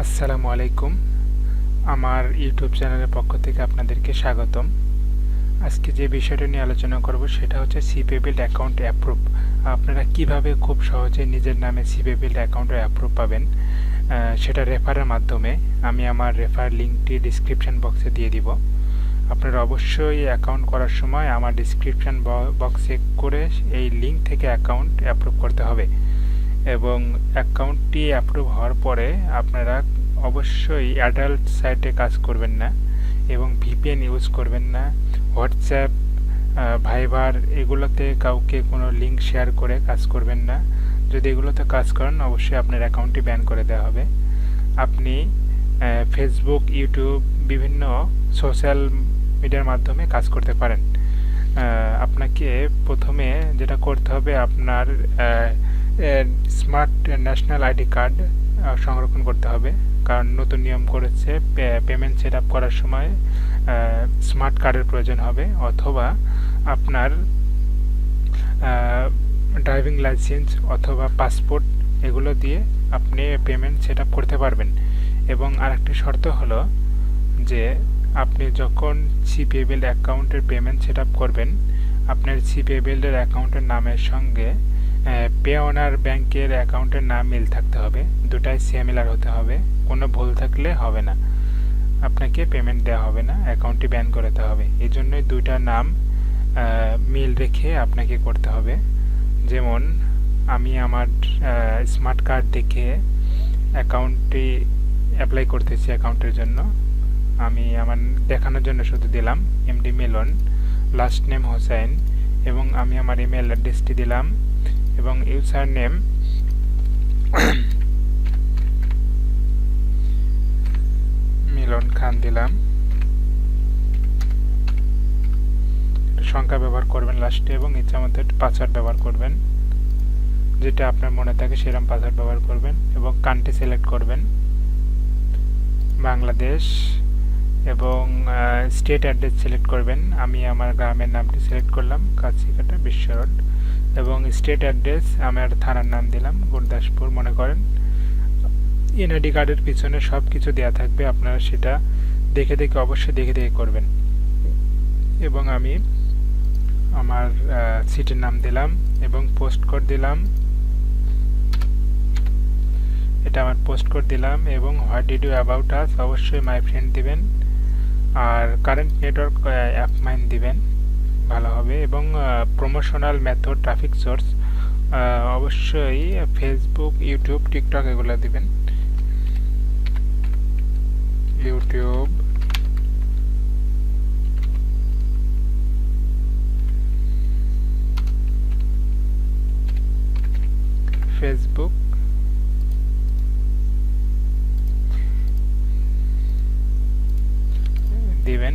আসসালামু আলাইকুম। আমার ইউটিউব চ্যানেলের পক্ষ থেকে আপনাদেরকে স্বাগতম। আজকে যে বিষয়টা নিয়ে আলোচনা করব সেটা হচ্ছে CPABuild অ্যাকাউন্ট অ্যাপ্রুভ। আপনারা কিভাবে খুব সহজে নিজের নামে CPABuild অ্যাকাউন্ট অ্যাপ্রুভ পাবেন সেটা রেফারের মাধ্যমে। আমি আমার রেফার লিঙ্কটি ডিসক্রিপশন বক্সে দিয়ে দিব। আপনারা অবশ্যই অ্যাকাউন্ট করার সময় আমার ডিসক্রিপশন বক্স চেক করে এই লিঙ্ক থেকে অ্যাকাউন্ট অ্যাপ্রুভ করতে হবে। এবং অ্যাকাউন্টটি অ্যাপ্রুভ হওয়ার পরে আপনারা অবশ্যই অ্যাডাল্ট সাইটে কাজ করবেন না এবং ভিপিএন ইউজ করবেন না। হোয়াটসঅ্যাপ, ভাইবার এগুলোতে কাউকে কোনো লিঙ্ক শেয়ার করে কাজ করবেন না। যদি এগুলোতে কাজ করেন অবশ্যই আপনার অ্যাকাউন্টটি ব্যান করে দেওয়া হবে। আপনি ফেসবুক, ইউটিউব বিভিন্ন সোশ্যাল মিডিয়ার মাধ্যমে কাজ করতে পারেন। আপনাকে প্রথমে যেটা করতে হবে, আপনার স্মার্ট ন্যাশনাল আইডি কার্ড সংরক্ষণ করতে হবে, কারণ নতুন নিয়ম করেছে পেমেন্ট সেট আপ করার সময় স্মার্ট কার্ডের প্রয়োজন হবে, অথবা আপনার ড্রাইভিং লাইসেন্স অথবা পাসপোর্ট এগুলো দিয়ে আপনি পেমেন্ট সেট আপ করতে পারবেন। এবং আরেকটি শর্ত হলো যে আপনি যখন CPABuild অ্যাকাউন্টের পেমেন্ট সেট আপ করবেন, আপনার CPABuild এর অ্যাকাউন্টের নামের সঙ্গে পে ওনার ব্যাংকের অ্যাকাউন্টের নাম মিল থাকতে হবে, দুটাই সিমিলার হতে হবে। কোনো ভুল থাকলে হবে না, আপনাকে পেমেন্ট দেওয়া হবে না, অ্যাকাউন্টটি ব্যান করতে হবে। এই জন্যই দুইটা নাম মিল রেখে আপনাকে করতে হবে। যেমন আমি আমার স্মার্ট কার্ড দেখে অ্যাকাউন্টটি অ্যাপ্লাই করতেছি অ্যাকাউন্টের জন্য। আমি আমার দেখানোর জন্য শুধু দিলাম এমডি মিলন, লাস্ট নেম হোসেন, এবং আমি আমার ইমেল অ্যাড্রেসটি দিলাম এবং ইউজার নেম মিলন খান দিলাম। সংখ্যা ব্যবহার করবেন লাস্টে এবং ইচ্ছামতো পাসওয়ার্ড ব্যবহার করবেন, যেটা আপনার মনে থাকে সেরকম পাসওয়ার্ড ব্যবহার করবেন। এবং কান্ট্রি সিলেক্ট করবেন বাংলাদেশ, এবং স্টেট অ্যাড্রেস সিলেক্ট করবেন। আমি আমার গ্রামের নামটি সিলেক্ট করলাম, কাছিকাটা বিশ্ব রোড, এবং স্টেট অ্যাড্রেস আমার থানার নাম দিলাম গুরদাসপুর মনে করেন। এনআইডি কার্ডের পিছনে সব কিছু দেওয়া থাকবে, আপনারা সেটা দেখে অবশ্যই দেখে করবেন। এবং আমি আমার সিটির নাম দিলাম এবং পোস্ট কোড দিলাম, এটা আমার পোস্ট কোড দিলাম। এবং what did you about us অবশ্যই মাই ফ্রেন্ড দিবেন, আর কারেন্ট নেটওয়ার্ক অ্যাপ মাইন দিবেন, ভালো হবে। এবং প্রমোশনাল মেথড, ট্রাফিক সোর্স অবশ্যই ফেসবুক, ইউটিউব, টিকটক এগুলো দিবেন। ইউটিউব, ফেসবুক, দিবেন।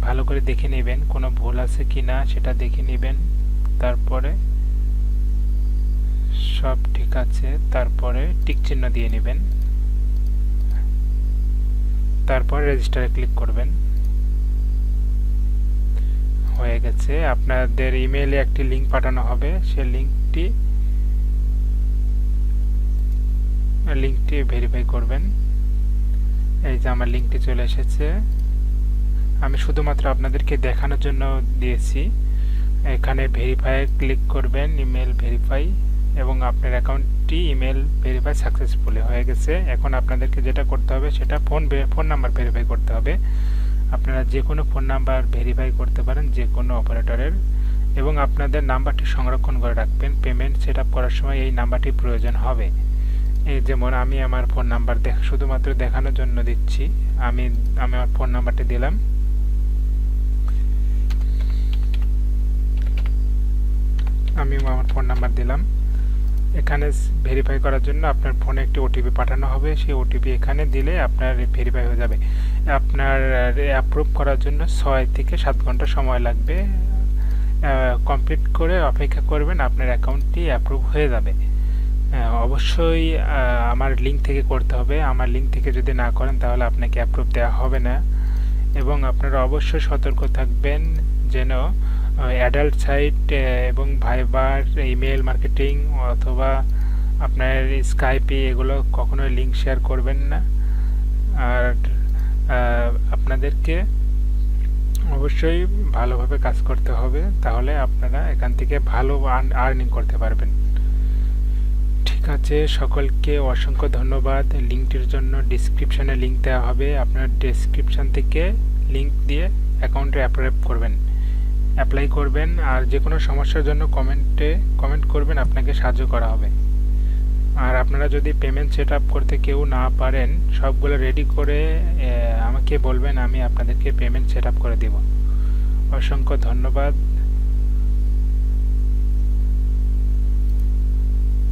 ভালো করে দেখে নেবেন কোনো ভুল আছে কিনা সেটা দেখে নেবেন, তারপরে সব ঠিক আছে, তারপরে টিক চিহ্ন দিয়ে নেবেন, তারপর রেজিস্টারে ক্লিক করবেন। হয়ে গেছে। আপনাদের ইমেইলে একটি লিঙ্ক পাঠানো হবে, সেই লিঙ্কটি ভেরিফাই করবেন। এই যে আমার লিঙ্কটি চলে এসেছে, আমি শুধুমাত্র আপনাদেরকে দেখানোর জন্য দিয়েছি। এখানে ভেরিফাই ক্লিক করবেন, ইমেল ভেরিফাই, এবং আপনার অ্যাকাউন্টটি ইমেল ভেরিফাই সাকসেসফুলি হয়ে গেছে। এখন আপনাদেরকে যেটা করতে হবে সেটা ফোন নাম্বার ভেরিফাই করতে হবে। আপনারা যে কোনো ফোন নাম্বার ভেরিফাই করতে পারেন, যে কোনো অপারেটরের, এবং আপনাদের নাম্বারটি সংরক্ষণ করে রাখবেন। পেমেন্ট সেট আপ করার সময় এই নাম্বারটি প্রয়োজন হবে। এই যেমন আমি আমার ফোন নাম্বার শুধুমাত্র দেখানোর জন্য দিচ্ছি, আমি আমার ফোন নাম্বারটি দিলাম। আমি আমার ফোন নাম্বার দিলাম। এখানে ভেরিফাই করার জন্য আপনার ফোনে একটি ওটিপি পাঠানো হবে, সেই ওটিপি এখানে দিলে আপনার ভেরিফাই হয়ে যাবে। আপনার অ্যাপ্রুভ করার জন্য 6 থেকে 7 ঘন্টা সময় লাগবে। কমপ্লিট করে অপেক্ষা করবেন, আপনার অ্যাকাউন্টটি অ্যাপ্রুভ হয়ে যাবে। অবশ্যই আমার লিঙ্ক থেকে করতে হবে, আমার লিঙ্ক থেকে যদি না করেন তাহলে আপনাকে অ্যাপ্রুভ দেওয়া হবে না। এবং আপনারা অবশ্যই সতর্ক থাকবেন যেন অ্যাডাল্ট সাইট এবং ভাইবার, ইমেল মার্কেটিং অথবা আপনার স্কাইপে এগুলো কখনোই লিঙ্ক শেয়ার করবেন না। আর আপনাদেরকে অবশ্যই ভালোভাবে কাজ করতে হবে, তাহলে আপনারা এখান থেকে ভালো আর্নিং করতে পারবেন। ঠিক আছে, সকলকে অসংখ্য ধন্যবাদ। লিঙ্কটির জন্য ডিসক্রিপশনে লিঙ্ক দেওয়া হবে, আপনার ডেসক্রিপশন থেকে লিঙ্ক দিয়ে অ্যাকাউন্টে অ্যাপ্লাই করবেন। আর যে কোনো সমস্যার জন্য কমেন্ট করবেন, আপনাকে সাহায্য করা হবে। আর আপনারা যদি পেমেন্ট সেট আপ করতে কেউ না পারেন, সবগুলো রেডি করে আমাকে বলবেন, আমি আপনাদেরকে পেমেন্ট সেট আপ করে দেব। অসংখ্য ধন্যবাদ।